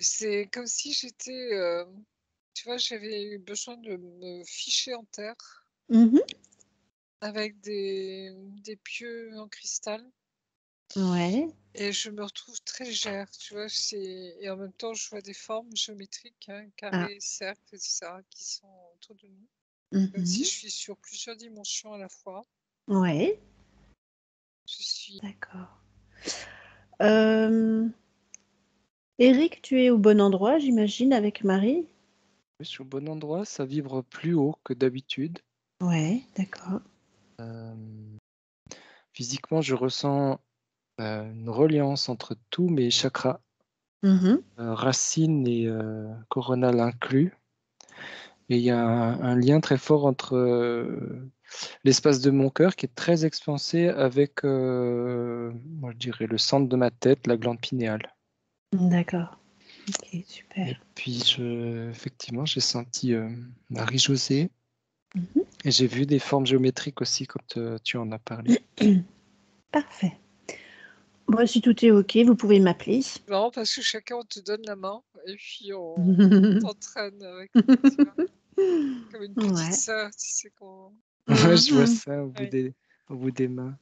C'est comme si j'étais, tu vois, j'avais eu besoin de me ficher en terre Mmh. avec des pieux en cristal Ouais. et je me retrouve très légère, tu vois? Et en même temps, je vois des formes géométriques, hein, Ah. carrés, cercles et cetera qui sont autour de nous, comme si Mmh. je suis sur plusieurs dimensions à la fois. Ouais, Je suis d'accord. Hem, Éric, tu es au bon endroit, j'imagine, avec Marie? Je suis au bon endroit, ça vibre plus haut que d'habitude. Ouais, d'accord. Hem, Physiquement, je ressens, une reliance entre tous mes chakras, Mmh. racines et coronal inclus, et il y a un lien très fort entre, l'espace de mon cœur qui est très expansé avec, moi je dirais le centre de ma tête, la glande pinéale. D'accord. OK, Et super. puis effectivement, j'ai senti, Marie-Josée, Mmh. et j'ai vu des formes géométriques aussi quand, tu en as parlé. Parfait. Bon, si tout est OK, vous pouvez m'appeler. c'est marrant parce que chacun, on te donne la main et puis on t'entraîne avec, tu vois? Comme une petite Ouais. sœur, tu sais, qu'on Ouais, je vois Mmh. ça oui, au bout des mains.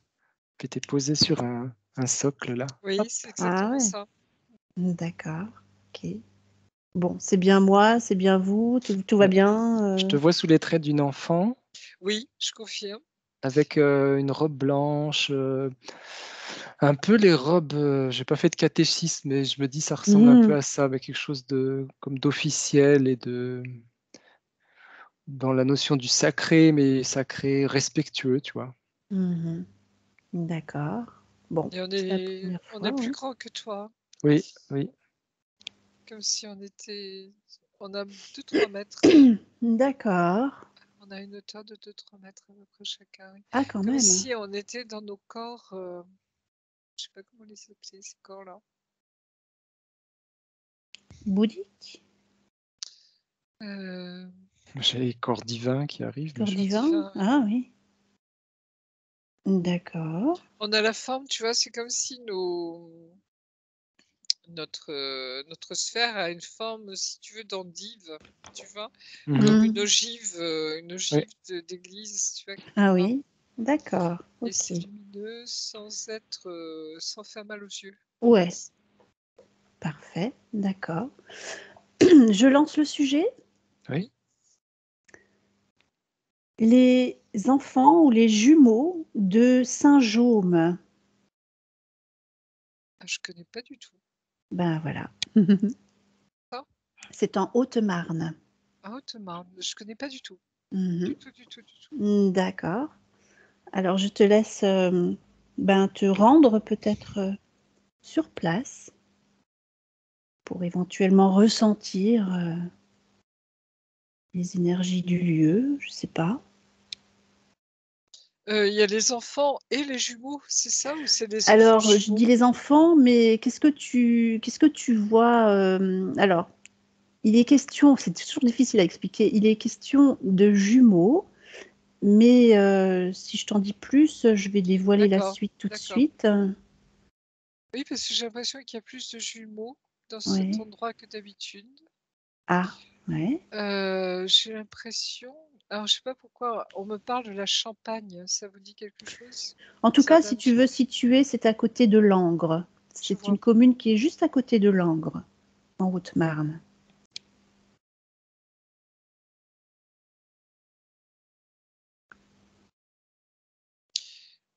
Puis tu es posé sur un socle là. oui, Hop. c'est Ah exactement ouais, ça. d'accord. OK. Bon, c'est bien moi, c'est bien vous, tout va Ouais. bien, Je te vois sous les traits d'une enfant Oui, je confirme. avec, une robe blanche, un peu les robes, j'ai pas fait de catéchisme, mais je me dis ça ressemble un peu Mmh. à ça, avec quelque chose de comme d'officiel et dans la notion du sacré, mais sacré respectueux, tu vois? Mmh. D'accord. Bon, Et c'est la première on fois, est plus ouais. grand que toi, Oui, oui. comme si on a 2 3 mètres. D'accord. On a une hauteur de 2 3 mètres à peu près chacun, oui. Ah quand Comme même. si on était dans nos corps, je sais pas comment les appeler ces corps-là. Bouddhique? Heu, J'ai les corps divins qui arrivent, mais Corps je corps divin? divin, oui. Ah oui. D'accord. On a la forme, tu vois, c'est comme si notre sphère a une forme, si tu veux, d'endive, tu vois? Comme mmh. Mmh. une Oui. ogive d'église, tu vois, quelque Ah part. oui, d'accord, Et OK. c'est lumineux sans faire mal aux yeux. Ouais, parfait, d'accord. Je lance le sujet. Oui. Les enfants ou les jumeaux de Saint-Jaume. Ah, je connais pas du tout. Ben voilà. Ça? C'est en Haute-Marne. Ah, Haute-Marne, je connais pas du tout. Mmh. Du tout, du tout, du tout. D'accord. Alors je te laisse, ben, te rendre peut-être, sur place pour éventuellement ressentir, les énergies du lieu, je sais pas. Il y a les enfants et les jumeaux, c'est ça? Ou c'est les enfants Alors, je jumeaux? dis les enfants, mais qu'est-ce que tu vois, alors, il est question c'est toujours difficile à expliquer, il est question de jumeaux, mais si je t'en dis plus, je vais dévoiler la D'accord, suite tout de d'accord. suite. Oui, parce que j'ai l'impression qu'il y a plus de jumeaux dans cet Ouais. endroit que d'habitude. Ah, ouais. J'ai l'impression, alors je sais pas pourquoi on me parle de la Champagne, ça vous dit quelque chose? En tout Ça cas, si donne tu veux situer, c'est à côté de Langres. je C'est une vois. commune qui est juste à côté de Langres, en Haute-Marne.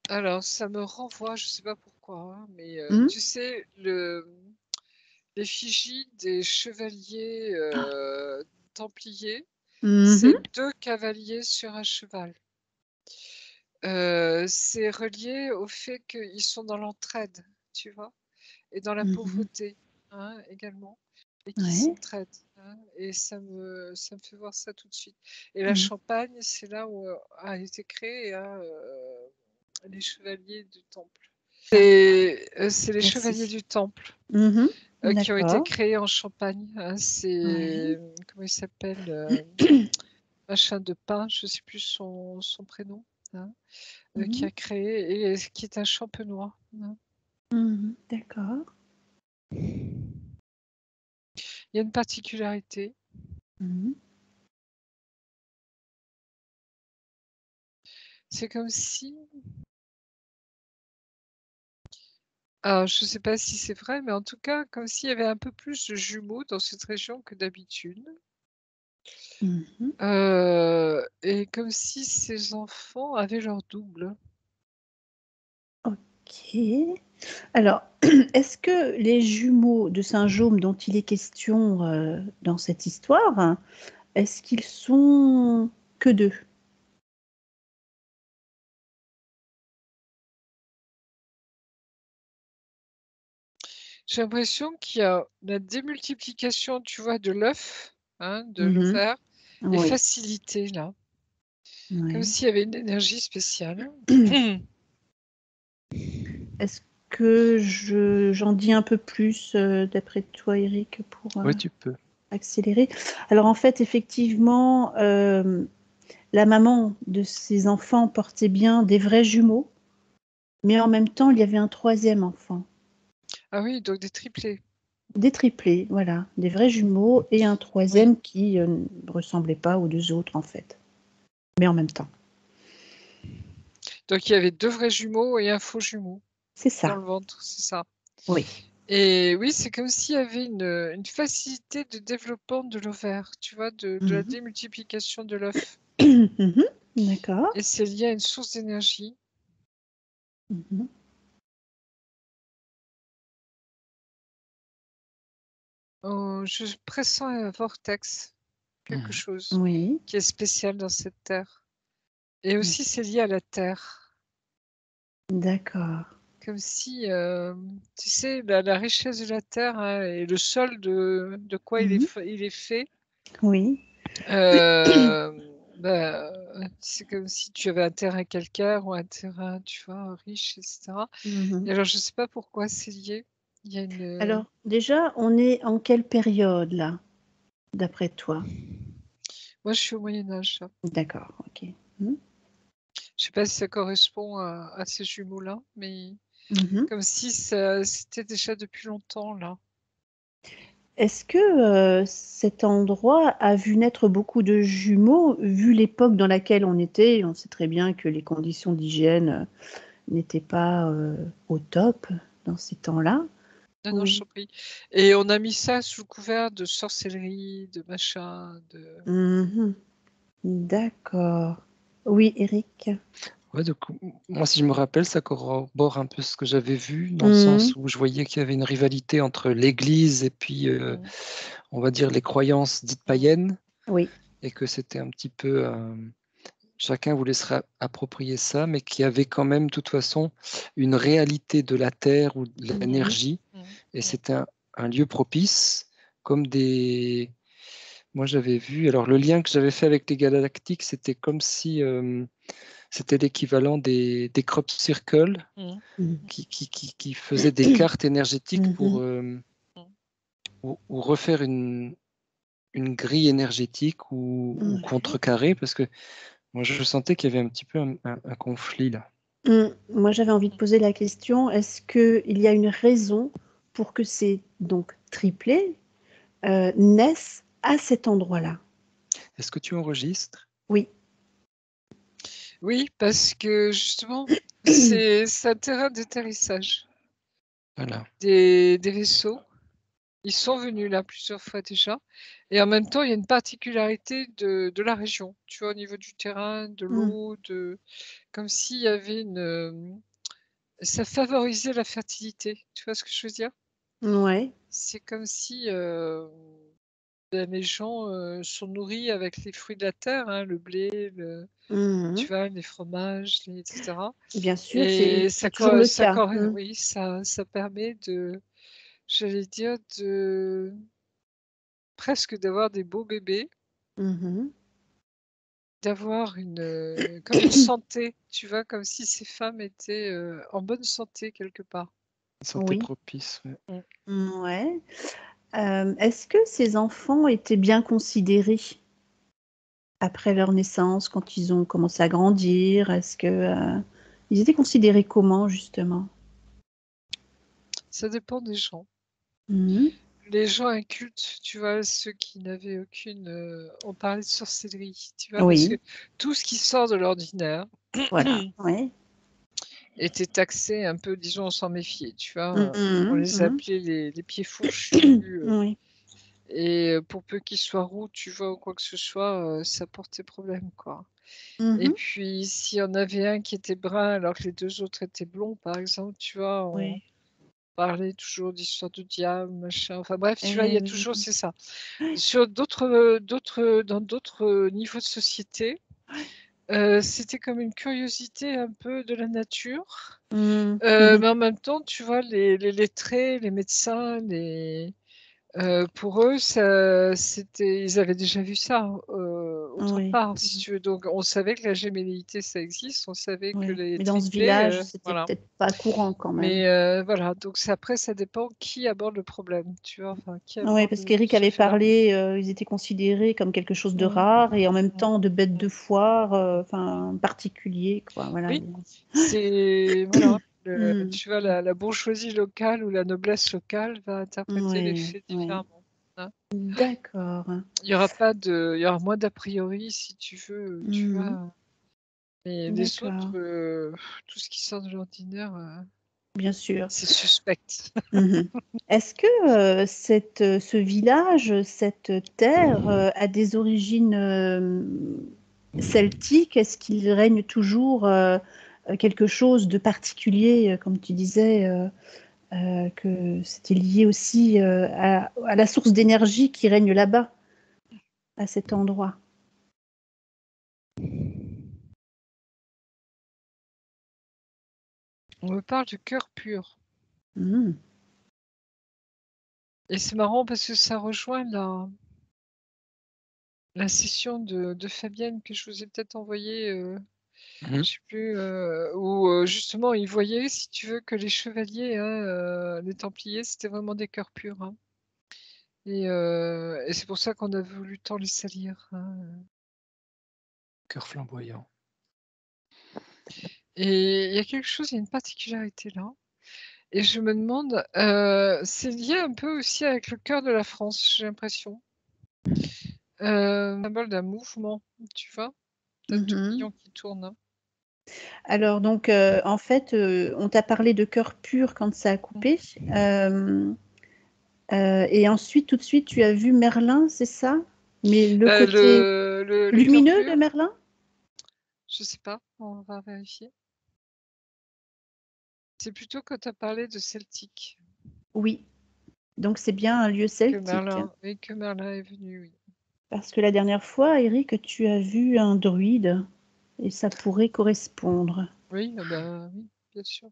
Alors ça me renvoie, je sais pas pourquoi, hein, mais Mmh. tu sais l'effigie des chevaliers, templiers, Mmh c'est mh. 2 cavaliers sur un cheval. C'est relié au fait qu'ils sont dans l'entraide, tu vois? Et dans la Mmh. pauvreté, hein, également, et qui Ouais. s'entraident, hein, et ça me fait voir ça tout de suite. Et la Mmh. Champagne, c'est là où, a été créé, hein, les chevaliers du temple. C'est les chevaliers Merci. du temple, Mmh. qui ont été D'accord. créés en Champagne, hein. Ouais. C'est, comment il s'appelle, machin de Pin, je sais plus son prénom, hein, qui Mmh. a créé et qui est un champenois, hein. Mmh. D'accord. Il y a une particularité. Mhm. C'est comme si... Alors, je ne sais pas si c'est vrai, mais en tout cas, comme s'il y avait un peu plus de jumeaux dans cette région que d'habitude. Mhm. Et comme si ces enfants avaient leur double. Ok. Alors, est-ce que les jumeaux de Saint-Jaume dont il est question dans cette histoire, est-ce qu'ils sont que deux? J'ai l'impression qu'il y a la démultiplication, tu vois, de l'œuf, hein, de Mhm. l'ovaire, est Oui. facilitée là. Comme Ouais. s'il y avait une énergie spéciale. Est-ce que j'en dis un peu plus d'après toi, Eric, pour Oui, tu peux. accélérer? Alors en fait, effectivement, la maman de ces enfants portait bien des vrais jumeaux, mais en même temps, il y avait un troisième enfant. Ah oui, donc des triplés. Des triplés, voilà, des vrais jumeaux et un troisième qui ne ressemblait pas aux deux autres en fait, mais en même temps. Donc il y avait 2 vrais jumeaux et un faux jumeau C'est dans ça, le ventre, c'est ça. oui. Et oui, c'est comme s'il y avait une facilité de développement de l'ovaire, tu vois, de la Mhm. démultiplication de l'œuf. Mhm. D'accord. Et c'est lié à une source d'énergie. Mhm. Je pressens un vortex, quelque Mhm. chose Oui, qui est spécial dans cette terre. Et aussi, c'est lié à la terre. d'accord. Comme si, tu sais, la richesse de la terre, hein, et le sol de quoi il est fait, Oui. bah, c'est comme si tu avais un terrain calcaire ou un terrain, tu vois, riche, etc. Mhm. Et alors, je ne sais pas pourquoi c'est lié. Il y a une... Alors, déjà, on est en quelle période là, d'après toi? Moi, je suis au Moyen-Âge. D'accord, ok. Mhm. Je sais pas si ça correspond à ces jumeaux-là, mais Mhm. comme si c'était déjà depuis longtemps, là. Est-ce que cet endroit a vu naître beaucoup de jumeaux, vu l'époque dans laquelle on était? On sait très bien que les conditions d'hygiène n'étaient pas au top dans ces temps-là. Non, non, je t'en prie. Et on a mis ça sous le couvert de sorcellerie, de machin, de... Mhm. D'accord. Oui, Eric. Ouais, donc, moi, si je me rappelle, ça corrobore un peu ce que j'avais vu, dans le Mhm. sens où je voyais qu'il y avait une rivalité entre l'Église et puis, on va dire, les croyances dites païennes, Oui. et que c'était un petit peu... chacun voulait se approprier ça, mais qu'il y avait quand même, de toute façon, une réalité de la Terre ou de l'énergie, et c'était un lieu propice, comme des... Moi, j'avais vu... Alors, le lien que j'avais fait avec les galactiques, c'était comme si... c'était l'équivalent des crop circles Mhm. qui faisaient des cartes énergétiques pour Mhm. ou refaire une grille énergétique ou Ouais. contrecarrer, parce que moi je sentais qu'il y avait un petit peu un conflit là. Moi, j'avais envie de poser la question, est-ce qu'il y a une raison pour que ces donc triplés naissent à cet endroit-là? Est-ce que tu enregistres? Oui. Oui, parce que justement, c'est un terrain d'atterrissage Voilà. des vaisseaux. Ils sont venus là plusieurs fois déjà. Et en même temps, il y a une particularité de la région, tu vois, au niveau du terrain, de Mm. l'eau, comme s'il y avait ça favorisait la fertilité. Tu vois ce que je veux dire? Ouais. C'est comme si les gens sont nourris avec les fruits de la terre, hein, le blé, tu Mhm. vois, les fromages, etc. Bien sûr, Et c'est toujours le cas. oui, ça permet j'allais dire, presque d'avoir des beaux bébés, Mhm. d'avoir comme une santé, tu vois, comme si ces femmes étaient en bonne santé quelque part. Santé Oui. propice. Ouais. Ouais. Est-ce que ces enfants étaient bien considérés après leur naissance, quand ils ont commencé à grandir? Est-ce que ils étaient considérés comment, justement? Ça dépend des gens. Mhm. les gens incultes, tu vois, ceux qui n'avaient aucune, on parlait de sorcellerie, tu vois, parce que Oui, tout ce qui sort de l'ordinaire voilà. Oui. était taxé un peu, disons, on s'en méfiait, tu vois. On Mhm, les mhm. appelait les pieds fourchus, Oui. et pour peu qu'ils soient roux, tu vois, ou quoi que ce soit, ça portait problème, quoi. Et Mhm. puis, s'il y en avait un qui était brun alors que les 2 autres étaient blonds, par exemple, tu vois, on Oui. parlait toujours d'histoire de diable, machin. Enfin bref, tu vois, il y Eh a toujours, oui. c'est ça. Sur dans d'autres niveaux de société, c'était comme une curiosité un peu de la nature. Mhm, Mais mhm. en même temps, tu vois, les lettrés, les médecins, pour eux, ils avaient déjà vu ça autre Oui. part, si tu veux. Donc, on savait que la gémelligité, ça existe, on savait que Oui. les Mais dans ce triplés, village, c'était voilà. peut-être pas courant quand même. Mais voilà, donc après, ça dépend qui aborde le problème, tu vois, enfin, qui Oui, aborde parce qu'Éric ce avait fait-là. parlé, ils étaient considérés comme quelque chose de Mm, rare et en même mm, temps de bête de mm. foire, enfin particulier, quoi. Voilà. Oui, c'est, voilà, Mm. tu vois, la bourgeoisie locale ou la noblesse locale va interpréter les Oui, faits oui. différemment, hein. D'accord. Il y aura moins d'a priori, si tu veux, tu Mhm. vois. Mais les autres, D'accord. tout ce qui sort de l'ordinaire, Bien sûr. c'est suspect. Mhm. Est-ce que ce village, cette terre a des origines celtiques? Est-ce qu'il règne toujours quelque chose de particulier, comme tu disais, que c'était lié aussi à la source d'énergie qui règne là-bas, à cet endroit? On me parle du cœur pur. Mhm. Et c'est marrant parce que ça rejoint la session de Fabienne que je vous ai peut-être envoyée, Mhm. je sais plus, où justement il voyait, si tu veux, que les chevaliers, hein, les Templiers, c'était vraiment des cœurs purs, hein. Et c'est pour ça qu'on a voulu tant les salir, hein. Cœur flamboyant. Et il y a quelque chose, il y a une particularité là. Et je me demande, c'est lié un peu aussi avec le cœur de la France, j'ai l'impression. Symbole d'un mouvement, tu vois? D'un Mhm. tourbillon qui tourne, hein. Alors donc en fait, on t'a parlé de cœur pur quand ça a Mmh. coupé. Et ensuite, tout de suite, tu as vu Merlin, c'est ça? Mais le côté Le cœur lumineux de pur, Merlin? je sais pas, on va vérifier. C'est plutôt quand tu as parlé de celtique Oui. Donc c'est bien un lieu celtique. Que Merlin est venu, oui. Parce que la dernière fois, Eric, tu as vu un druide et ça pourrait correspondre. Oui, ah bah, oui, bien sûr.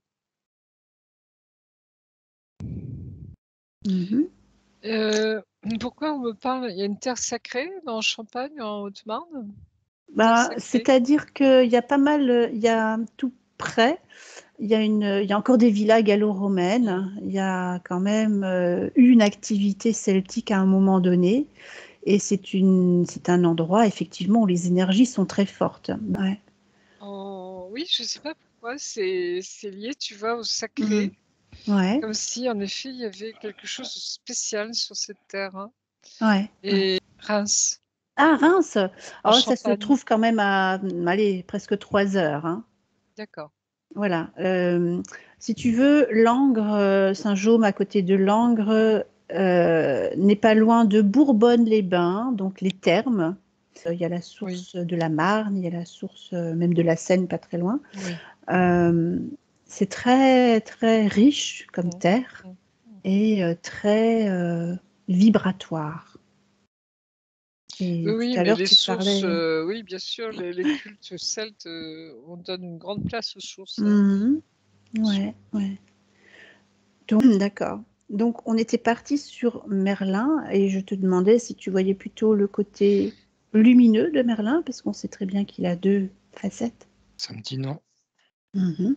Mhm. Heu, Pourquoi on me parle il y a une terre sacrée en Champagne, en Haute-Marne? Terre Bah, sacrée? c'est-à-dire qu'il y a pas mal, il y a tout près, il y a encore des villas Mmh. gallo-romaines, il y a quand même eu une activité celtique à un moment donné. Et c'est un endroit, effectivement, où les énergies sont très fortes. Ouais. Oui, je sais pas pourquoi, c'est lié, tu vois, au Mhm. sacré, Ouais, comme si en effet il y avait quelque chose de spécial sur cette terre, hein. ouais, ouais. Et Reims, Ah, Reims! en Oh, ça se Champagne, trouve quand même à, allez, presque 3 heures, hein. d'accord. Voilà. Si tu veux, Langres, Saint-Jaume, à côté de Langres, n'est pas loin de Bourbonne-les-Bains, donc les thermes. Il y a la Oui, source de la Marne, il y a la source même de la Seine, pas très loin. oui. Euh, c'est très, très riche comme Mmh. terre Mmh. Mmh. et très vibratoire. Oui, Et tout oui, à mais l'heure, les tu sources, parlais. oui, bien sûr, les cultes celtes, on donne une grande place aux sources, hein, Mhm. bien sûr. Ouais, ouais. Donc, d'accord. Donc, on était parti sur Merlin et je te demandais si tu voyais plutôt le côté lumineux de Merlin, parce qu'on sait très bien qu'il a deux facettes. Ça me dit non. Mhm.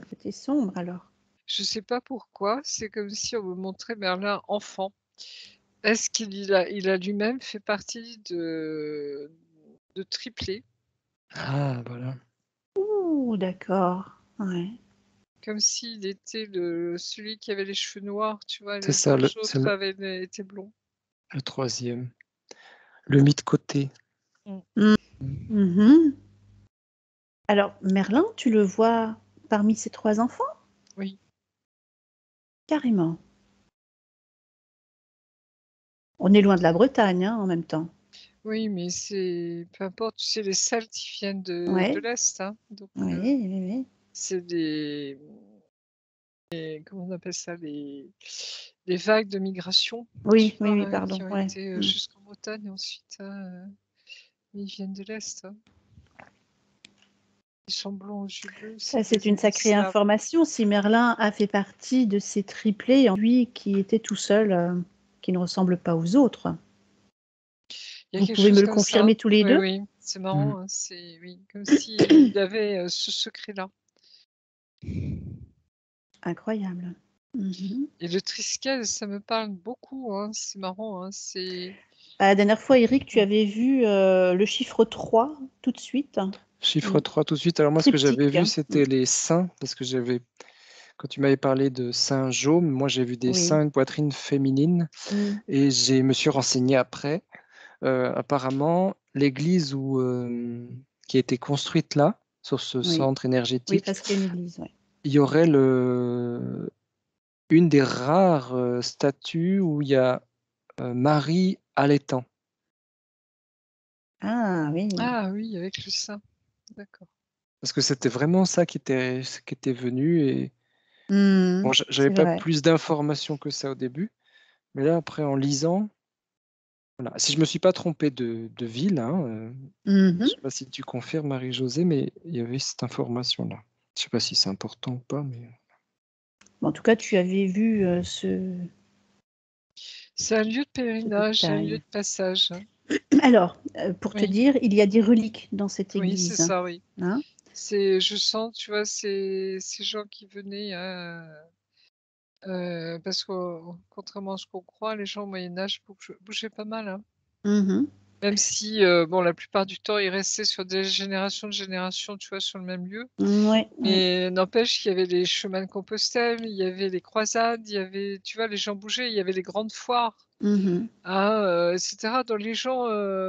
Côté sombre, alors. Je sais pas pourquoi, c'est comme si on me montrait Merlin enfant. Est-ce qu'il a lui-même fait partie de triplés? Ah, voilà. Ouh, d'accord. Ouais. Comme s'il était celui qui avait les cheveux noirs, tu vois, C'est les ça, deux c'est autres étaient blonds. le troisième. Le mis de côté. Mm. Mhm. Alors, Merlin, tu le vois parmi ces 3 enfants? Oui. Carrément. On est loin de la Bretagne, hein, en même temps. Oui, mais peu importe, tu sais, les Celtes, ils viennent de Ouais, l'Est, hein, donc oui, oui, oui. c'est comment on appelle ça, les vagues de migration, Oui, tu oui, oui, vois, pardon. qui ont Ouais. été jusqu'en Bretagne ensuite, hein, mais ils viennent de l'Est, hein. Ils sont blonds aux yeux bleus, Ça, c'est c'est une des sacrée Slaves. information. Si Merlin a fait partie de ces triplés, lui qui était tout seul, qui ne ressemble pas aux autres. Il y a Vous quelque pouvez me chose le comme ça. confirmer tous les Oui, deux? oui, c'est marrant, Mhm. hein, oui, comme s'il avait ce secret-là. Incroyable. Mhm. Et le Triskel, ça me parle beaucoup, hein, c'est marrant, hein, La dernière fois, Eric, tu avais vu le chiffre 3 tout de suite. Chiffre 3 tout de suite. Alors moi, ce que j'avais Triptyque. vu, c'était les seins, parce que quand tu m'avais parlé de seins jaunes, moi j'ai vu des Oui. seins, une poitrine féminine, Mm. et je me suis renseigné après. Apparemment, l'église qui a été construite là, sur ce Oui. centre Oui, énergétique, parce qu'il y a une église, ouais. il y aurait une des rares statues où il y a Marie allaitant. Ah oui. Ah oui, avec le sein, d'accord. Parce que c'était vraiment ça qui était venu. Et bon, j'avais C'est pas vrai. plus d'informations que ça au début. Mais là, après, en lisant, voilà. Si je me suis pas trompé de ville, hein, je Mhm. sais pas si tu confirmes, Marie-Josée, mais il y avait cette information-là. Je sais pas si c'est important ou pas, mais En tout cas, tu avais vu C'est un lieu de ce pèlerinage, un lieu détail. de passage, hein. Alors, pour te Oui, dire, il y a des reliques dans cette oui, c'est église. ça, oui. Hein. Je sens, tu vois, ces gens qui venaient, parce que contrairement à ce qu'on croit, les gens au Moyen Âge bougeaient pas mal, hein. Mhm. Même si, bon, la plupart du temps, ils restaient sur des générations de générations, tu vois, sur le même lieu. Ouais, ouais. Mais n'empêche qu'il y avait les chemins de Compostelle, il y avait les croisades, il y avait, tu vois, les gens bougeaient, il y avait les grandes foires, Mhm. hein, etc. Donc les gens,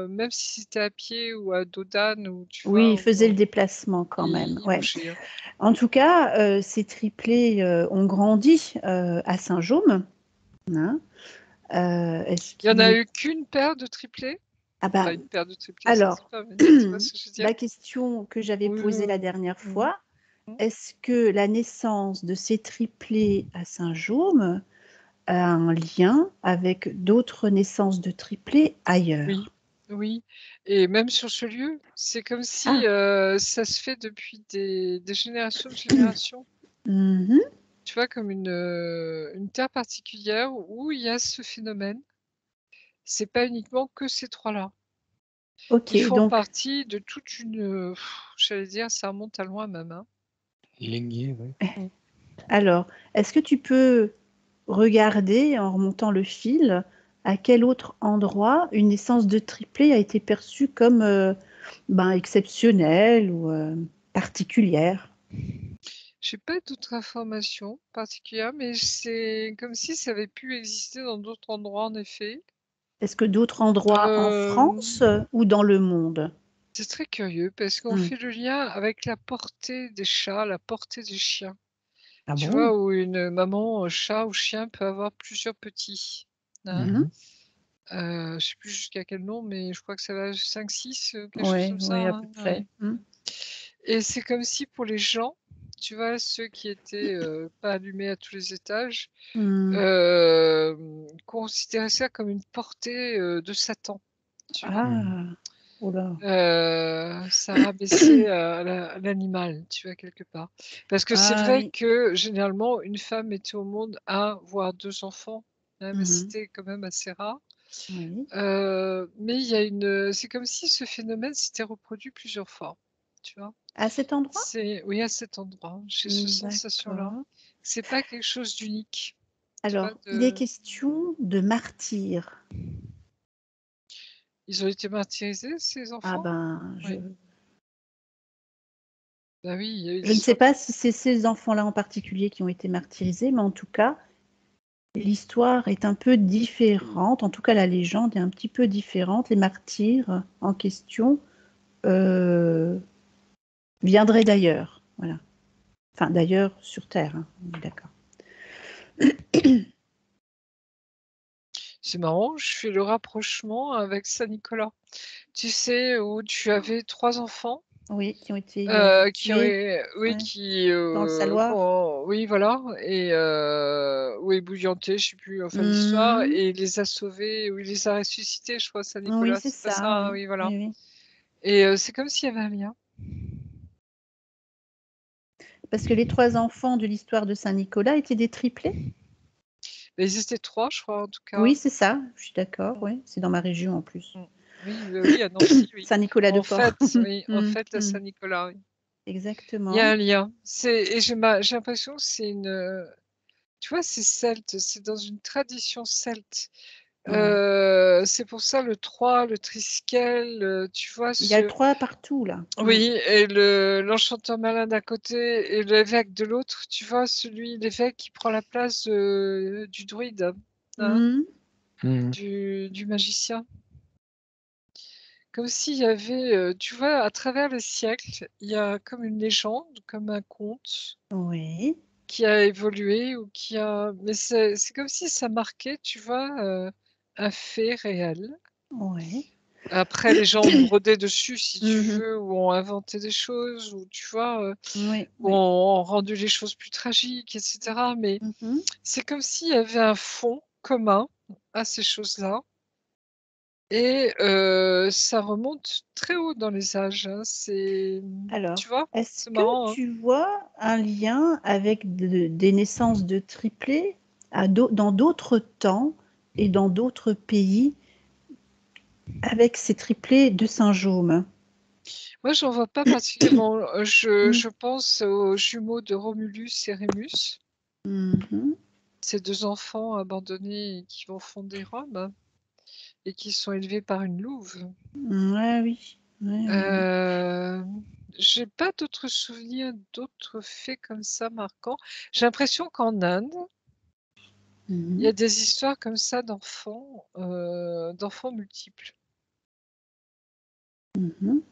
même si c'était à pied ou à dos d'âne ou tu Oui, vois, il faisait le déplacement quand même. ils Ouais. bougeaient, hein. En tout cas, ces triplés ont grandi à Saint-Jaume. Hein. Est-ce Il y en a qu'il... eu qu'une paire de triplés? Ah bah, Enfin, une paire de triplés, ça se alors, dit pas, mais tu vois ce que je veux dire? la question que j'avais Oui, posée la dernière mmh, fois, mmh. est-ce que la naissance de ces triplés à Saint-Jaume a un lien avec d'autres naissances de triplés Oui, ailleurs? oui, et même sur ce lieu, c'est comme si, Ah, ça se fait depuis des générations de générations. mhm. Tu vois? Comme une terre particulière où il y a ce phénomène. C'est pas uniquement que ces 3 là. Ok, Ils font donc, partie de toute j'allais dire, ça remonte à loin même, hein. Ligné, ouais. Mmh. alors, est-ce que tu peux regarder en remontant le fil à quel autre endroit une naissance de triplé a été perçue comme exceptionnelle ou particulière? J'ai pas d'autres informations particulières, mais c'est comme si ça avait pu exister dans d'autres endroits en effet. Est-ce que d'autres endroits en France Hem ou dans le monde? C'est très curieux parce qu'on Hmm. fait le lien avec la portée des chats, la portée des chiens. Ah Tu bon? vois? Où une maman, chat ou chien peut avoir plusieurs petits, hein. Mhm. Mhm. Je sais plus jusqu'à quel nombre, mais je crois que ça va 5-6, quelque chose Oui, comme ça, oui, à peu hein, près. ouais. Hmm. Et c'est comme si pour les gens, tu vois? Ceux qui étaient, pas allumés à tous les étages, Hmm. considéraient ça comme une portée, de Satan, tu vois? Mhm. Ah, oula. Ça rabaissait, l'animal, tu vois, quelque part. Parce que c'est Ah vrai oui. que généralement une femme mettait au monde 1 voire 2 enfants, hein, mais Mhm. c'était quand même assez rare. Oui. Mais il y a c'est comme si ce phénomène s'était reproduit plusieurs fois, tu vois? À cet endroit? Oui, à cet endroit, j'ai ce sensation-là. D'accord. C'est pas quelque chose d'unique, tu vois? Alors, il est question de martyrs. Ils ont été martyrisés, ces Ah enfants? ben, Oui. Bah oui, il y a eu Je ne sais l'histoire. pas si c'est ces enfants-là en particulier qui ont été martyrisés, mais en tout cas, l'histoire est un peu différente. En tout cas, la légende est un petit peu différente. Les martyrs en question euh, viendraient d'ailleurs. Voilà. Enfin, d'ailleurs, sur Terre, hein, on est d'accord. C'est marrant, je fais le rapprochement avec Saint-Nicolas. Tu sais, où tu avais 3 enfants Oui, qui ont été qui tués oui, ouais, qui, dans le Saloir. oui, voilà, et ou ébouillantés, je sais plus, enfin l'histoire, Mhm. et il les a sauvés ou il les a ressuscités, je crois, Oui, Saint-Nicolas, c'est c'est pas ça, ça? Hein, oui. oui, voilà, Oui, oui. et c'est comme s'il y avait un lien. Parce que les 3 enfants de l'histoire de Saint-Nicolas étaient des triplés. Mais ils étaient 3, je crois, en tout cas. Oui, c'est ça, je suis d'accord, Mmh. oui. C'est dans ma région en plus. Mmh. Oui, oui, à Nancy, oui. En Saint-Nicolas-de-Port. fait, oui, en Mm, fait, à mm. Saint-Nicolas, oui. Il y a Exactement. un lien. J'ai l'impression que c'est tu vois, c'est celte, c'est dans une tradition celte. Ouais. C'est pour ça le 3, le Triskel, tu vois, Il y a le 3 partout, là. oui, et l'enchanteur malin d'un côté et l'évêque de l'autre, tu vois, l'évêque qui prend la place du druide, hein, Mm. Mhm. du magicien. Comme s'il y avait, tu vois, à travers les siècles, il y a comme une légende, comme un conte Oui. qui a évolué ou mais c'est comme si ça marquait, tu vois, un fait réel. Ouais. Après, les gens ont brodé dessus, si tu Mhm. veux, ou ont inventé des choses, ou tu vois, Oui, ou oui. ont rendu les choses plus tragiques, etc. Mais Mhm. c'est comme s'il y avait un fond commun à ces choses-là. Et ça remonte très haut dans les âges, hein. Alors, Tu vois? est-ce C'est que marrant, hein? tu vois un lien avec des naissances de triplés dans d'autres temps et dans d'autres pays avec ces triplés de Saint-Jaume? Moi, j'en vois pas particulièrement. Je Mm. je pense aux jumeaux de Romulus et Rémus, Mhm. ces 2 enfants abandonnés et qui vont fonder Rome et qui sont élevés par une louve. Ouais, oui. Ouais, ouais, ouais. J'ai pas d'autres souvenirs, d'autres faits comme ça marquants. J'ai l'impression qu'en Inde, il y Mhm. a des histoires comme ça d'enfants multiples. Mhm.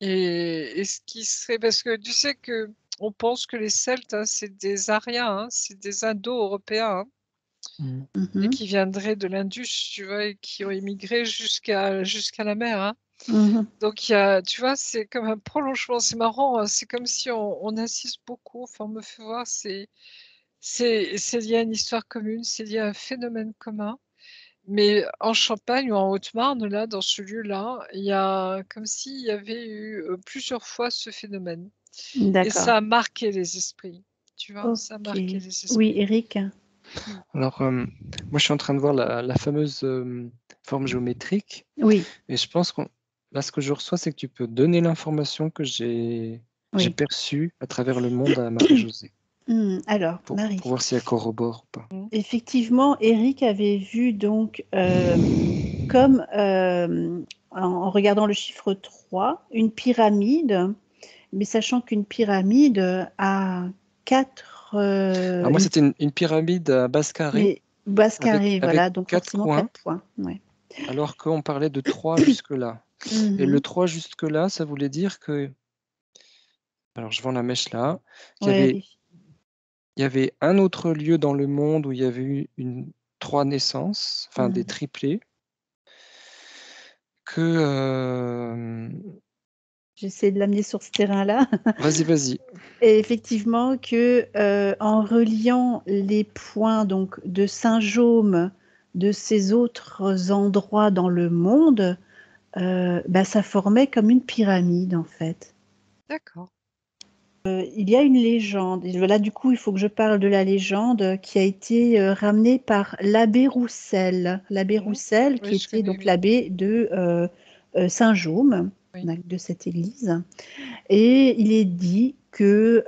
Et ce qui serait parce que tu sais qu'on pense que les Celtes, hein, c'est des Ariens, hein, c'est des Indo-Européens, hein, Mhm. et Mhm. qui viendraient de l'Indus, tu vois, et qui ont émigré jusqu'à la mer, hein. Mhm. Donc tu vois, c'est comme un prolongement, c'est marrant, hein, c'est comme si on insiste beaucoup, enfin on me fait voir, c'est lié à une histoire commune, c'est lié à un phénomène commun. Mais en Champagne ou en Haute-Marne, là, dans ce lieu-là, il y a comme s'il y avait eu, plusieurs fois ce phénomène et D'accord. ça a marqué les esprits, tu vois? Ça a Ok. marqué les Oui, esprits. Eric. Mmh. Alors, moi, je suis en train de voir la fameuse forme géométrique, Oui, et je pense qu'on là, ce que je reçois, c'est que tu peux donner l'information que j'ai oui. perçue à travers le monde à Marie-Josée, Alors, pour Marie. voir si elle corrobore ou pas. Mmh. Effectivement, Eric avait vu donc, comme en regardant le chiffre 3, une pyramide, mais sachant qu'une pyramide a quatre, Alors moi, c'était une pyramide à base carrée mais base carrée, avec voilà, donc 4 forcément coins, 4 points. Ouais. alors qu'on parlait de 3 jusque-là. Et le Mhm. 3 jusque-là, ça voulait dire que, alors je vends la mèche là, qu'il y Ouais, avait, allez. il y avait un autre lieu dans le monde où il y avait eu 3 naissances, enfin des Mhm. triplés, que... J'essaie de l'amener sur ce terrain-là. Vas-y, vas-y. Et effectivement que en reliant les points donc de Saint-Jaume de ces autres endroits dans le monde, bah, ça formait comme une pyramide en fait. D'accord. Il y a une légende, et là du coup il faut que je parle de la légende qui a été ramenée par l'abbé Roussel. L'abbé Mmh. Roussel qui Oui, je était connais, donc oui. l'abbé de Saint-Jaume, Oui. de cette église. Et il est dit que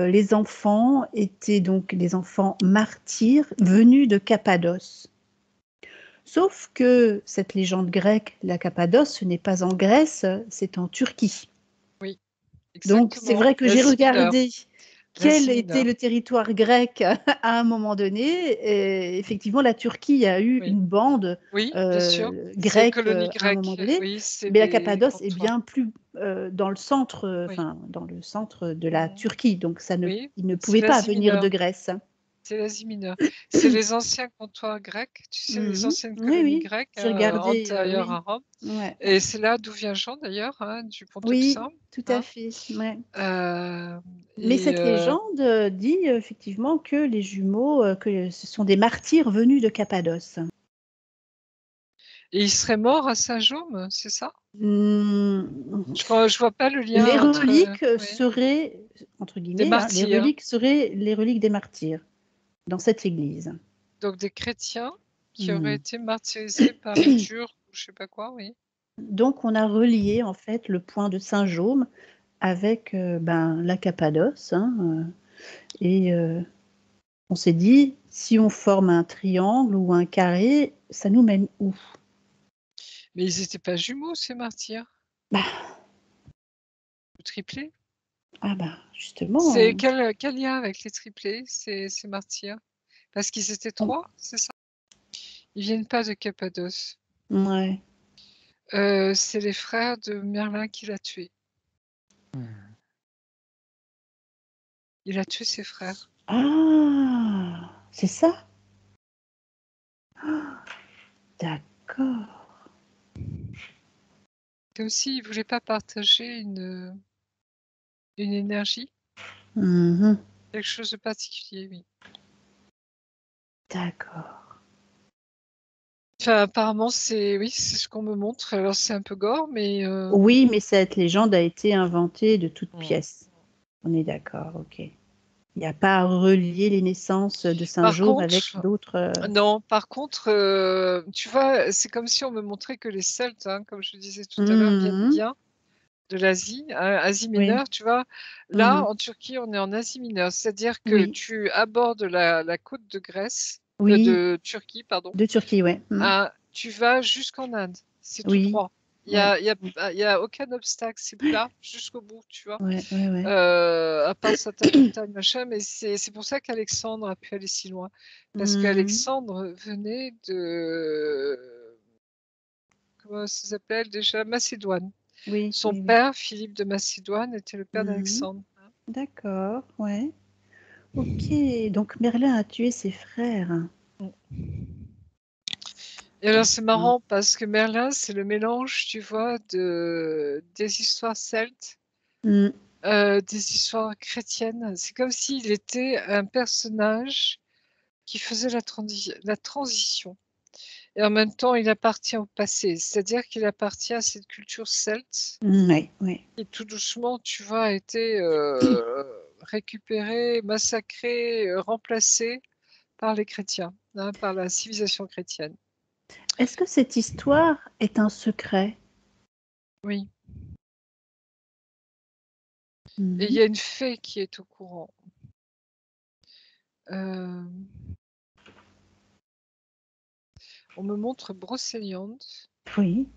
les enfants étaient donc des enfants martyrs venus de Cappadoce. Sauf que cette légende grecque, la Cappadoce, ce n'est pas en Grèce, c'est en Turquie. Oui. Donc, c'est exactement. vrai que j'ai L'Asie mineure. regardé quel L'Asie était mineure. le territoire grec à un moment donné. Et effectivement, la Turquie a eu Oui. une bande Oui, bien sûr. C'est grecque colonie à un moment grecque. donné, Oui, c'est mais la des Cappadoce est comptoirs. bien plus dans le centre, Oui. enfin dans le centre de la Mhm. Turquie. Donc, Oui, il ne c'est pouvait pas l'Asie venir de mineure. Grèce. C'est l'Asie mineure. C'est les anciens comptoirs grecs, tu sais, les Mhm. anciennes Oui, colonies oui, grecques j'ai regardé. antérieures Oui, à Rome. ouais, Et ouais. c'est là d'où vient Jean d'ailleurs, hein, du Pont Oui, Euxin. tout à Hein. fait. Ouais. Euh, Mais et cette légende dit effectivement que les jumeaux, que ce sont des martyrs venus de Cappadoce. il serait mort à Saint-Jaume, c'est ça? Hmm, Je vois pas le lien Les entre reliques oui, seraient, entre des guillemets, hein, les martyrs, reliques seraient les reliques des martyrs dans cette église. donc des chrétiens qui auraient Hmm. été martyrisés par les Turcs, ou je sais pas quoi, oui. Donc on a relié en fait le point de Saint-Jaume avec la Cappadoce, hein, et on s'est dit, si on forme un triangle ou un carré, ça nous mène où? Mais ils n'étaient pas jumeaux, ces martyrs, Bah, ou triplés. justement. C'est quel lien avec les triplés, ces martyrs? Parce qu'ils étaient 3, c'est ça? Ils viennent pas de Cappadoce. Ouais. C'est les frères de Merlin qui l'a tué. Il a tué ses frères. Ah, c'est ça? D'accord. Et aussi, il voulait pas partager une énergie, Mhm. quelque chose de particulier, oui. D'accord. Enfin, apparemment, c'est ce qu'on me montre. Alors, c'est un peu gore, mais Oui, mais cette légende a été inventée de toutes mm. pièces. On est d'accord, ok. Il n'y a pas à relier les naissances de Par Saint-Jaume avec contre, d'autres. non, par contre, tu vois, c'est comme si on me montrait que les Celtes, hein, comme je disais tout à l'heure, viennent Mhm. bien de l'Asie, Asie Oui. mineure, tu vois. Là, Mhm. en Turquie, on est en Asie mineure, c'est-à-dire que Oui. tu abordes la côte de Grèce, Oui. de Turquie, pardon, De Turquie, ouais. Mhm. tu vas jusqu'en Inde, c'est tout Oui. droit. Il y Ouais. a, il y a, il y a aucun obstacle, c'est plat jusqu'au bout, tu vois. Ouais, ouais, ouais. À part certaines montagnes, machin, mais c'est pour ça qu'Alexandre a pu aller si loin. Parce Mhm. qu'Alexandre venait de. Comment ça s'appelle déjà? Macédoine. Oui, Son oui, oui. père, Philippe de Macédoine, était le père Mhm. d'Alexandre. D'accord, ouais. Ok, donc Merlin a tué ses frères. Et alors, c'est D'accord. marrant parce que Merlin, c'est le mélange, tu vois, des histoires celtes, Mhm. des histoires chrétiennes. C'est comme s'il était un personnage qui faisait la transition. Et en même temps, il appartient au passé, c'est-à-dire qu'il appartient à cette culture celte Ouais, ouais. qui tout doucement, tu vois, a été récupérée, massacrée, remplacée par les chrétiens, hein, par la civilisation chrétienne. Est-ce que cette histoire est un secret? Oui. Et il Mhm. y a une fée qui est au courant. Euh, on me montre Brocéliande, Oui.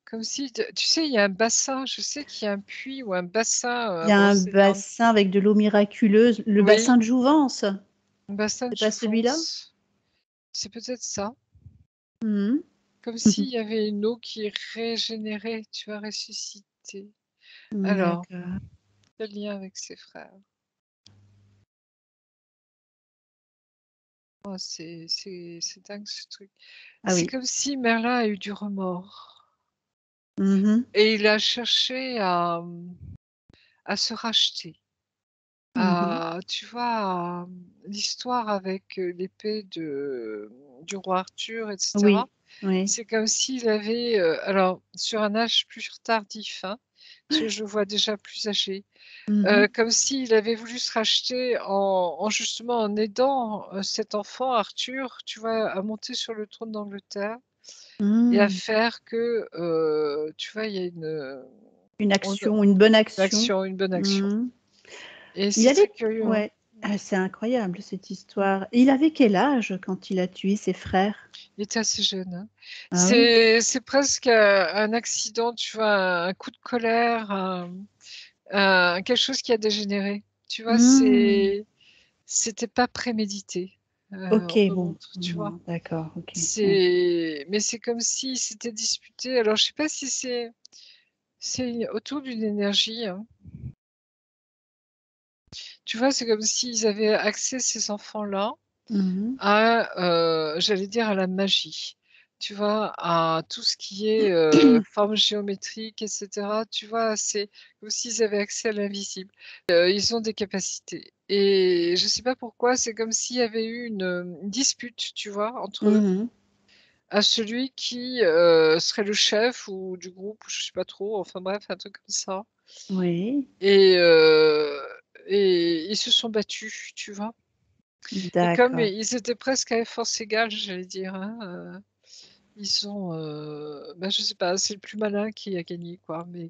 comme si, tu sais, il y a un bassin, je sais qu'il y a un puits ou un bassin Il à y a un Brocéliande. bassin avec de l'eau miraculeuse, le bassin Oui, de Jouvence. un bassin de C'est pas celui-là? Jouvence. C'est peut-être ça. Mhm. Comme s'il y avait une eau qui régénérait, tu vois, ressuscité. Alors, D'accord. quel lien avec ses frères? Oh, c'est dingue ce truc. Ah C'est oui. comme si Merlin a eu du remords Mhm. et il a cherché à se racheter. Mhm. Tu vois, l'histoire avec l'épée du roi Arthur, etc. Oui. Oui. C'est comme s'il avait, alors sur un âge plus tardif, hein, parce que je le vois déjà plus âgé, Mhm. comme s'il avait voulu se racheter en justement en aidant cet enfant, Arthur, tu vois, à monter sur le trône d'Angleterre et à Mhm. faire que, tu vois, il y a Une on- action, une bonne une action. action, une bonne action. Mhm. Et Il c'est très avait, curieux, hein. ouais, ah, c'est incroyable cette histoire. Il avait quel âge quand il a tué ses frères? Il était assez jeune, hein. Ah oui. C'est presque un accident, tu vois, un coup de colère, quelque chose qui a dégénéré. Tu vois, Hmm. c'était pas prémédité. Ok, On me bon. montre, tu vois. D'accord, ok. Ouais. Mais c'est comme s'ils s'étaient disputés. Alors, je sais pas si c'est autour d'une énergie, hein. Tu vois, c'est comme s'ils avaient accès, ces enfants-là, Mhm. à, j'allais dire, à la magie. Tu vois, à tout ce qui est forme géométrique, etc. Tu vois, c'est comme s'ils avaient accès à l'invisible. Ils ont des capacités. Et je sais pas pourquoi, c'est comme s'il y avait eu une dispute, tu vois, entre eux, Mhm. à celui qui serait le chef ou du groupe, ou je sais pas trop, enfin bref, un truc comme ça. Oui, Et, euh, et ils se sont battus, tu vois. Et comme d'accord. ils étaient presque à force égale, j'allais dire, hein, ils ont, bah, je sais pas, c'est le plus malin qui a gagné, quoi, mais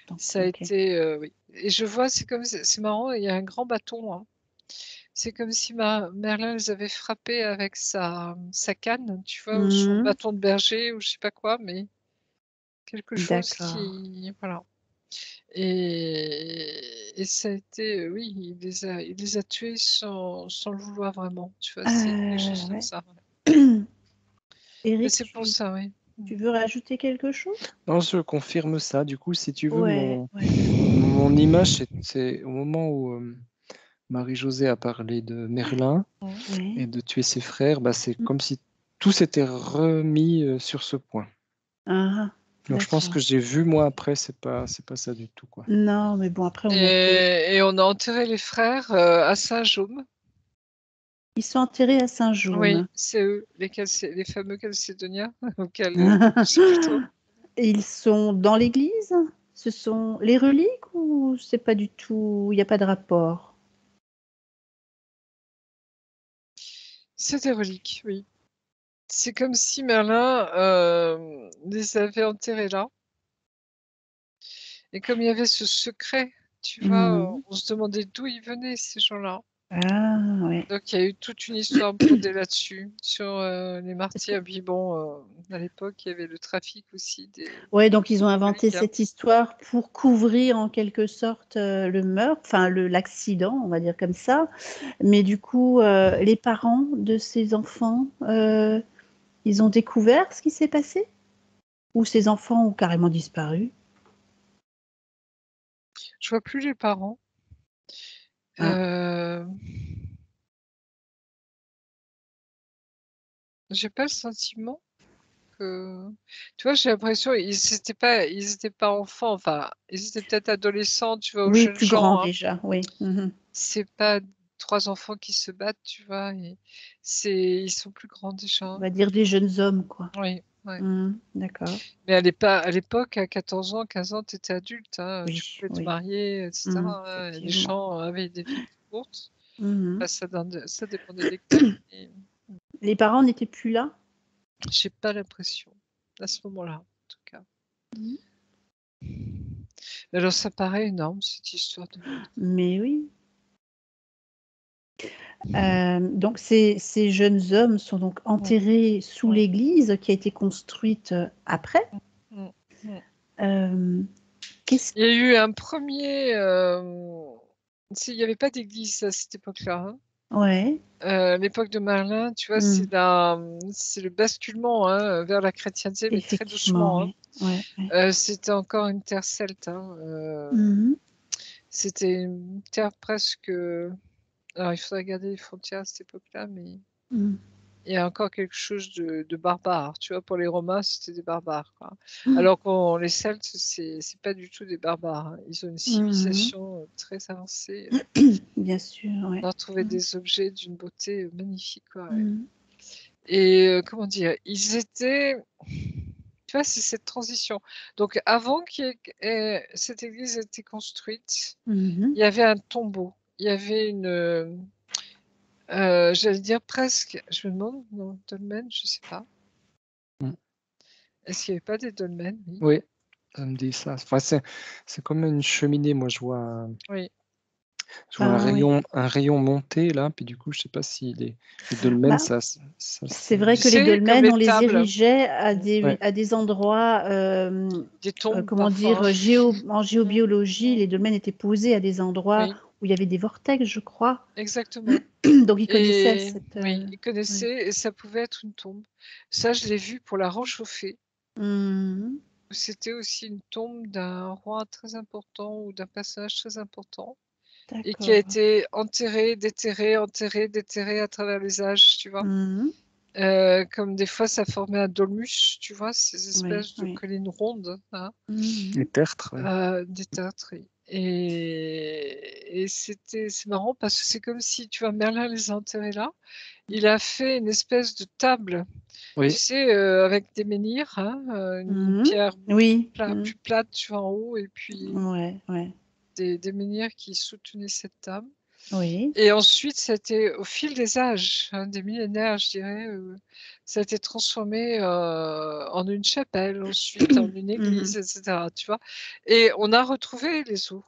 Donc, ça a ok. été, oui. Et je vois, c'est marrant, il y a un grand bâton, hein. C'est comme si Merlin les avait frappés avec sa canne, tu vois, ou son Mhm. bâton de berger, ou je sais pas quoi, mais quelque chose D'accord. voilà. Et ça a été, oui, il les a tués sans le vouloir vraiment, tu vois, c'est quelque chose comme Ouais. ça. Mais Eric, c'est pour ça, oui. tu veux rajouter quelque chose? Non, je confirme ça. Du coup, si tu veux, Ouais, ouais. mon image, c'est au moment où Marie-Josée a parlé de Merlin et Ouais. de tuer ses frères, bah, c'est comme si tout s'était remis sur ce point. Ah, Donc je pense d'accord. que j'ai vu moi après, c'est pas ça du tout, quoi. Non, mais bon, après, on a que. Et on a enterré les frères à Saint-Jaume. Ils sont enterrés à Oui, Saint-Jaume. c'est eux, les fameux Calcédoniens. Je sais plus trop. Et ils sont dans l'église? Ce sont les reliques ou c'est pas du tout, il n'y a pas de rapport? C'est des reliques, oui. C'est comme si Merlin les avait enterrés là. Et comme il y avait ce secret, tu vois, Mhm. on se demandait d'où ils venaient, ces gens-là. Ah, ouais. Donc il y a eu toute une histoire brodée là-dessus, sur les Parce que... martyrs. Puis bon, à l'époque, il y avait le trafic aussi Ouais, donc ils ont inventé reliques, hein. cette histoire pour couvrir en quelque sorte le meurtre, enfin l'accident, on va dire comme ça. Mais du coup, les parents de ces enfants, ils ont découvert ce qui s'est passé? Ou ces enfants ont carrément disparu? Je vois plus les parents. Ah, Euh, j'ai pas le sentiment que. Tu vois, j'ai l'impression ils étaient pas enfants. Enfin, ils étaient peut-être adolescents, tu vois, ou oui, jeunes plus grand gens, hein. déjà, oui. Mhm. C'est pas trois enfants qui se battent, tu vois. Ils sont plus grands On déjà. va dire des jeunes hommes, quoi. Oui, ouais. Mhm, d'accord. Mais à l'époque, à 14 ans, 15 ans, tu étais adulte, hein, tu Oui, pouvais te oui. marier, Mhm, etc., hein. Les effectivement. gens avaient des vies plus courtes. Mhm. Enfin, ça dépendait des cas. Mais Les parents n'étaient plus là? j'ai pas l'impression, à ce moment-là, en tout cas. Mhm. Mais alors, ça paraît énorme, cette histoire de. Mais oui. Donc ces jeunes hommes sont donc Mm, enterrés sous mm, l'église qui a été construite après. mm, mm. Euh, qu'est-ce... Il y a eu un premier. Il n'y avait pas d'église à cette époque-là, hein. Ouais. L'époque de Merlin, tu vois, Mm. c'est le basculement, hein, vers la chrétienté, mais très Effectivement, doucement, hein. oui. Ouais, ouais. C'était encore une terre celte, hein, Mhm. c'était une terre presque. Alors, il faudrait regarder les frontières à cette époque-là, mais Mm. il y a encore quelque chose de barbare. Tu vois, pour les Romains, c'était des barbares, quoi. Mm. Alors que les Celtes, c'est pas du tout des barbares, hein. Ils ont une Mhm. civilisation très avancée. Bien sûr, ouais. On a retrouvé des objets d'une beauté magnifique, quoi, ouais. Mm. Et comment dire, ils étaient. Tu vois, c'est cette transition. Donc, avant que cette église ait été construite, Mhm. il y avait un tombeau. Il y avait j'allais dire presque, je me demande, non, dolmen, je sais pas. Mm. Est-ce qu'il n'y avait pas des dolmens? Oui. Oui, ça me dit ça. Enfin, c'est comme une cheminée, moi je vois. Oui. Je vois Oui. un rayon monter là, puis du coup, je sais pas si les dolmens, Bah, ça c'est vrai Tu que les sais, comme dolmens, les on les tables, érigeait ouais. à des endroits, des tombes comment parfois. dire, en Mm, géobiologie, mm. les dolmens étaient posés à des endroits Oui, où il y avait des vortex, je crois. exactement. Donc ils connaissaient Et cette. oui, ils Ouais. connaissaient et ça pouvait être une tombe. Ça, je l'ai vu pour la Rochefoucauld. Mhm. C'était aussi une tombe d'un roi très important ou d'un personnage très important et qui a D'accord. été enterré, déterré, enterré, déterré à travers les âges, tu vois. Mhm. Comme des fois, ça formait un dolmus, tu vois, ces Oui, espèces de oui. collines rondes, hein, Mhm. Les tertres, ouais. des tertres. Oui. Et c'est marrant parce que c'est comme si, tu vois, Merlin les a enterrés là. Il a fait une espèce de table, tu Oui, sais, avec des menhirs, hein, une Mhm. pierre Oui. plus plate, tu vois, en haut, et puis Ouais, ouais. des menhirs qui soutenaient cette table. Oui. Et ensuite, c'était au fil des âges, hein, des millénaires, je dirais, ça a été transformé en une chapelle, ensuite en une église, Mhm. etc. Tu vois. Et on a retrouvé les os.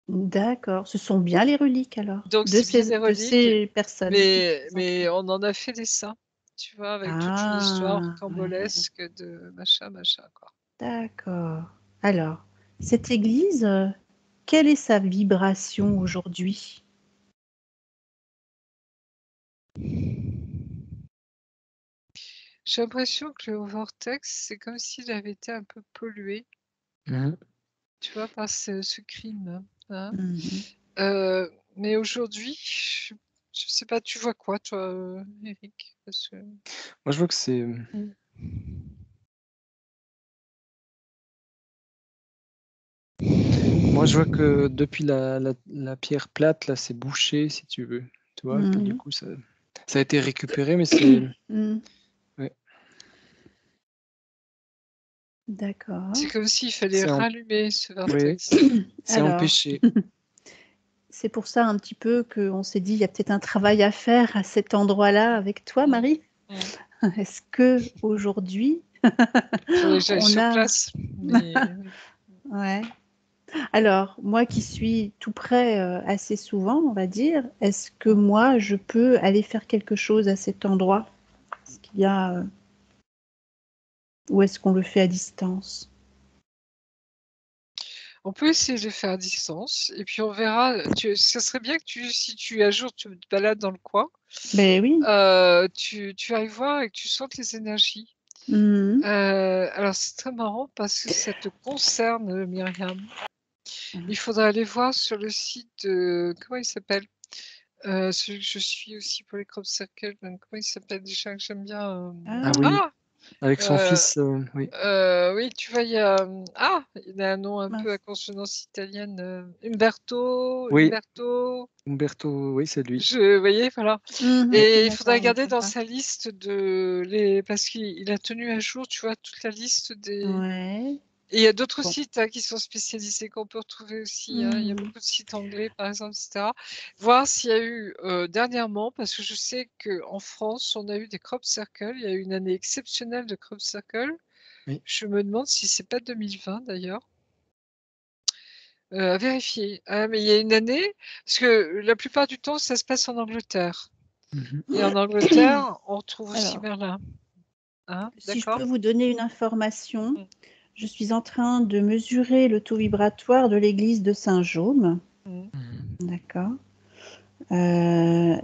D'accord. Ce sont bien les reliques alors Donc, c'est bien des de reliques, ces personnes qui étaient mais présentes. on en a fait des saints, tu vois, avec toute une histoire Ah, ouais. rocambolesque de machin, machin, quoi. D'accord. Alors, cette église, quelle est sa vibration aujourd'hui? J'ai l'impression que le vortex, c'est comme s'il avait été un peu pollué, Mhm. tu vois, par ce crime, hein. Mhm. Mais aujourd'hui, je sais pas, tu vois quoi toi, Eric? Parce que Moi, je vois que c'est. Mmh. Moi, je vois que depuis la pierre plate, là, c'est bouché, si tu veux. Tu vois, puis du Mhm. coup, ça a été récupéré, mais c'est. Mhm. Ouais. D'accord. C'est comme s'il fallait C'est en... rallumer ce Oui, vortex. c'est Alors, empêché. c'est pour ça un petit peu qu'on s'est dit, il y a peut-être un travail à faire à cet endroit-là avec toi, Mmh. Marie. Mmh. Est-ce que aujourd'hui, Faudrait que j'aille on sur a... place, mais oui. Ouais. Alors, moi qui suis tout près assez souvent, on va dire, est-ce que Mmh. moi, je peux aller faire quelque chose à cet endroit? Est-ce qu'il y a, ou est-ce qu'on le fait à distance? On peut essayer de le faire à distance et puis on verra, ça serait bien que si tu un jour tu te balades dans le coin, Ben oui. tu ailles voir et que tu sentes les énergies. Mhm. Alors c'est très marrant parce que ça te concerne, Myriam. Il faudra aller voir sur le site de comment il s'appelle? Celui que je suis aussi pour les crop circles, comment il s'appelle déjà que j'aime bien, Ah Ah, oui, ah! avec son Heu, fils, oui. oui, tu vois, il y a, il a un nom un peu à mince. consonance italienne, Umberto, Oui, Umberto, Umberto, oui, c'est lui. vous voyez, voilà. Mhm. Et il faudra D'accord, oui, regarder je dans vois. sa liste parce qu'il a tenu à jour, tu vois, toute la liste des. Ouais. Et il y a d'autres Bon. sites, hein, qui sont spécialisés qu'on peut retrouver aussi, hein. Il y a Mhm. beaucoup de sites anglais, par exemple, et cetera. Voir s'il y a eu, dernièrement, parce que je sais qu'en France, on a eu des crop circles. Il y a eu une année exceptionnelle de crop circles. Oui. Je me demande si c'est pas 2020 d'ailleurs. À vérifier. Ah, mais il y a une année parce que la plupart du temps, ça se passe en Angleterre Mhm. et en Angleterre, on retrouve aussi Alors, Merlin, hein, si je d'accord? peux vous donner une information, Mmh. je suis en train de mesurer le taux vibratoire de l'église de Saint-Jaume. Mmh. Mhm. D'accord.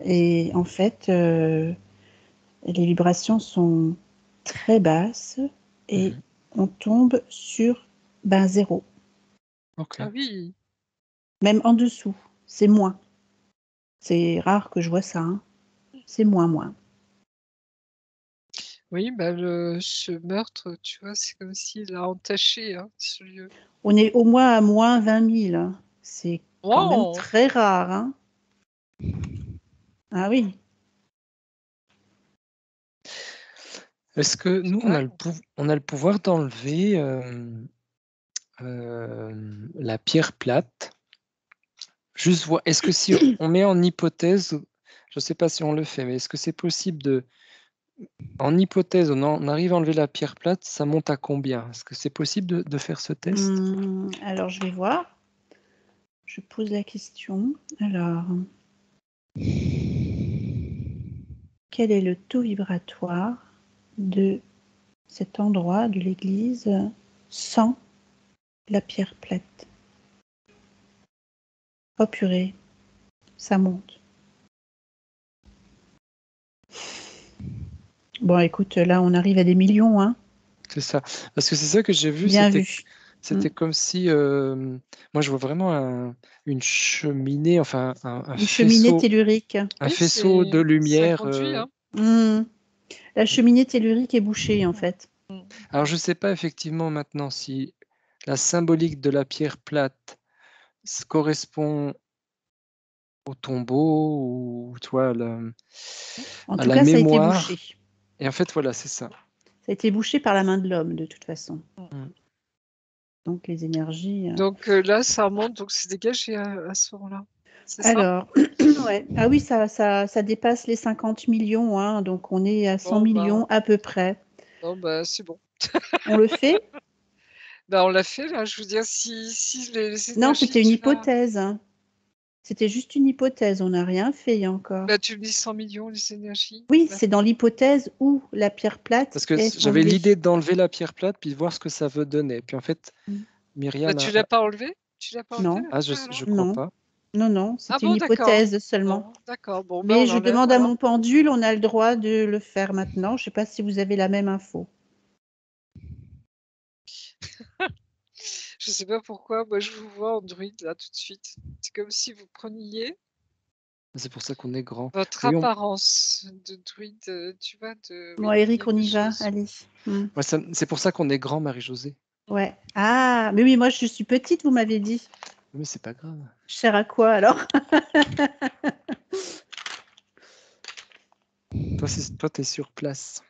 Et en fait, les vibrations sont très basses et Mhm. on tombe sur zéro. Ok. Ah oui, Même en dessous, c'est moins. C'est rare que je vois ça, hein. C'est moins. oui, bah, ce meurtre, tu vois, c'est comme s'il a entaché, hein, ce lieu. On est au moins à moins 20 000, hein. C'est quand même Wow! très rare, hein. Ah oui. Est-ce que nous, Ouais. on a le pouvoir d'enlever la pierre plate? Juste voir, est-ce que si on met en hypothèse, je ne sais pas si on le fait, mais est-ce que c'est possible en hypothèse, on arrive à enlever la pierre plate, ça monte à combien? Est-ce que c'est possible de faire ce test? Alors, je vais voir. Je pose la question. Alors, quel est le taux vibratoire de cet endroit de l'église sans la pierre plate? Oh purée, ça monte. Bon, écoute, là, on arrive à des millions, hein. C'est ça. Parce que c'est ça que j'ai vu, Bien c'était vu. c'était comme si moi je vois vraiment une cheminée, enfin un Une cheminée faisceau, tellurique. un Oui, faisceau de c'est ça lumière. conduit, hein. La cheminée tellurique est bouchée, en fait. Alors je sais pas effectivement maintenant si la symbolique de la pierre plate correspond au tombeau ou tu vois, En à tout la cas, ça a été mémoire. bouché. Et en fait, voilà, c'est ça. Ça a été bouché par la main de l'homme, de toute façon. Mm. Donc, les énergies... Donc là, ça remonte, donc c'est dégagé à ce moment-là. C'est ça? Alors, ouais. Ah oui, ça dépasse les 50 millions, hein, donc on est à 100 Bon, millions à peu près. bon, bah, c'est bon. On le fait? Bah, on l'a fait là, je veux dire, si les Non, énergies, c'était une tu vas... hypothèse, hein. C'était juste une hypothèse, on n'a rien fait encore. Bah, tu me dis 100 millions, les énergies. Oui, Bah, c'est dans l'hypothèse où la pierre plate Parce que est j'avais enlevée. l'idée d'enlever la pierre plate puis de voir ce que ça veut donner. Puis en fait, Mm. Myriam tu l'as pas enlevé? Tu l'as pas enlevé Non, la Ah, pierre alors? je crois non, pas. non, Ah c'était une bon, d'accord. hypothèse seulement. Bon, d'accord. Bon, bah, Mais on je enlève demande à alors. mon pendule, on a le droit de le faire maintenant. Je ne sais pas si vous avez la même info. Je sais pas pourquoi, moi je vous vois en druide là tout de suite. C'est comme si vous preniez C'est pour ça qu'on est grand. votre Oui, apparence de druide, tu vois, Bon, oui, Eric, on quelque y va, chose. allez. ouais, c'est pour ça qu'on est grand, Marie-Josée. Ouais. Ah, mais oui, moi je suis petite, vous m'avez dit. Mais c'est pas grave. Je sers à quoi alors? Toi, t'es sur place.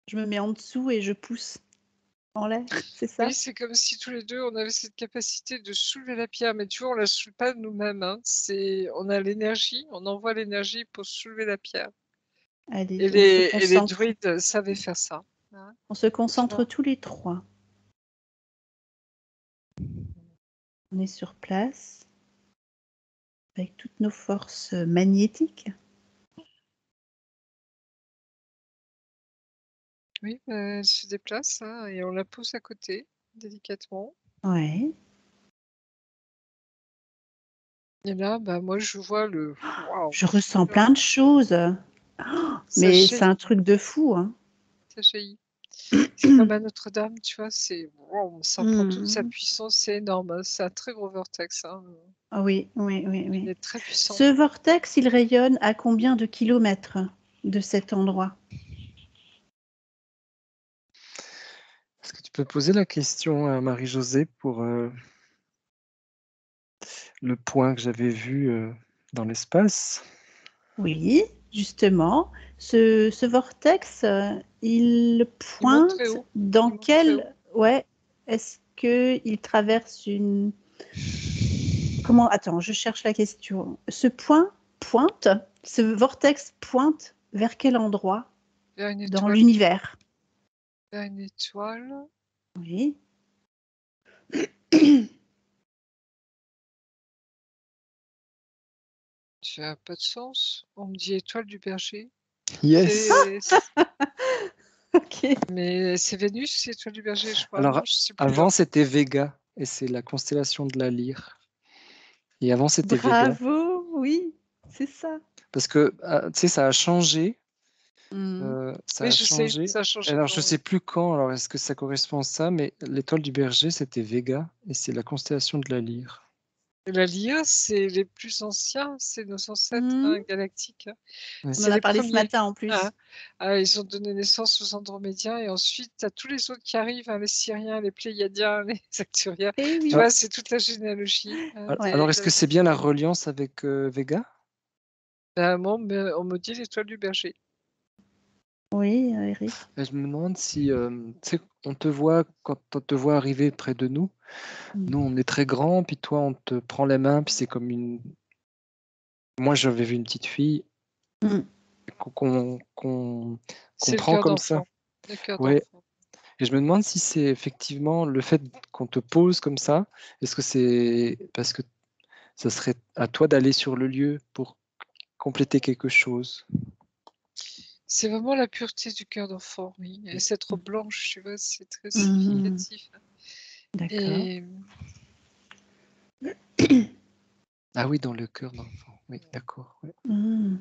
Je me mets en dessous et je pousse en l'air, c'est ça? Oui, c'est comme si tous les deux on avait cette capacité de soulever la pierre, mais tu vois, on la soulève pas nous-mêmes, hein. On a l'énergie, on envoie l'énergie pour soulever la pierre. Allez, Et on se les concentre. druides savaient faire ça, hein, On se tu concentre vois. tous les trois. On est sur place avec toutes nos forces magnétiques. Oui, elle se déplace, hein, et on la pousse à côté, délicatement. Ouais. Et là, bah, moi, je vois le waouh, Je ressens plein de choses. Oh, ça mais c'est un jaillit, truc de fou, hein. ça jaillit. C'est comme à Notre-Dame, tu vois, c'est waouh, ça prend toute sa Hmm. puissance, c'est énorme, hein. C'est un très gros vortex, hein. Ah oui, oui, oui, Il oui. est très puissant. Ce vortex, il rayonne à combien de kilomètres de cet endroit? Est-ce que tu peux poser la question à Marie-Josée pour le point que j'avais vu dans l'espace? Oui, justement. Ce vortex, il Il monte très pointe haut. dans Il monte très haut. quel... Ouais, est-ce qu'il traverse une... Comment... Attends, je cherche la question. Ce point pointe, ce vortex pointe vers quel endroit Vers une dans étoile. l'univers? Vers une étoile. Oui. Ça n'a pas de sens. On me dit étoile du berger. Yes. Ok. Mais c'est Vénus, l'étoile du berger, je crois. Alors, Non, je sais plus avant, là. c'était Vega et c'est la constellation de la Lyre. Et avant, c'était Vega. Bravo, oui, c'est ça. Parce que, tu sais, ça a changé. Hmm. Ça Oui, a je sais, changé. ça a changé de Alors, je nom, sais oui. plus quand. Alors, est-ce que ça correspond à ça? Mais l'étoile du berger, c'était Vega et c'est la constellation de la Lyre. Et la Lyre, c'est les plus anciens, c'est nos ancêtres, Hmm. hein, galactiques, hein. Ouais. On en C'est a les parlé ce premiers, matin en plus. hein. Ils ont donné naissance aux Andromédiens et ensuite, tu as tous les autres qui arrivent, hein, les Syriens, les Pléiadiens, les Acturiens. Eh Tu oui. Ah, vois, c'est toute la généalogie, hein, Ouais. alors, est-ce que c'est bien la galactique. reliance avec Vega? Ben, moi, on me dit l'étoile du berger. Oui, Eric. Je me demande si, tu sais, on te voit, quand on te voit arriver près de nous, Hmm. nous, on est très grand, puis toi, on te prend les mains, puis c'est comme une... Moi, j'avais vu une petite fille Hmm. qu'on C'est le prend cœur comme ça. d'enfant. Le cœur Ouais. d'enfant. Et je me demande si c'est effectivement le fait qu'on te pose comme ça, est-ce que c'est parce que ça serait à toi d'aller sur le lieu pour compléter quelque chose? C'est vraiment la pureté du cœur d'enfant, oui. Et cette Mmh. robe blanche, tu vois, c'est très Mmh. significatif. D'accord. Et Ah oui, dans le cœur d'enfant. Oui, d'accord. Ouais. Mmh.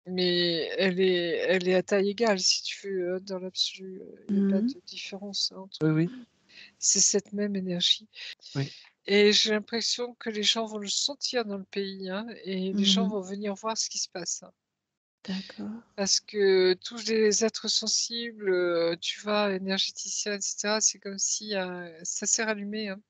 mais elle est à taille égale, si tu veux, dans l'absolu. Il n'y a pas Mmh. de différence Oui, entre. oui, C'est cette même énergie. oui. Et j'ai l'impression que les gens vont le sentir dans le pays, hein, et les gens Mmh. vont venir voir ce qui se passe, hein. D'accord. Parce que tous les êtres sensibles, tu vois, énergéticiens, et cetera, c'est comme si, ça s'est rallumé, hein.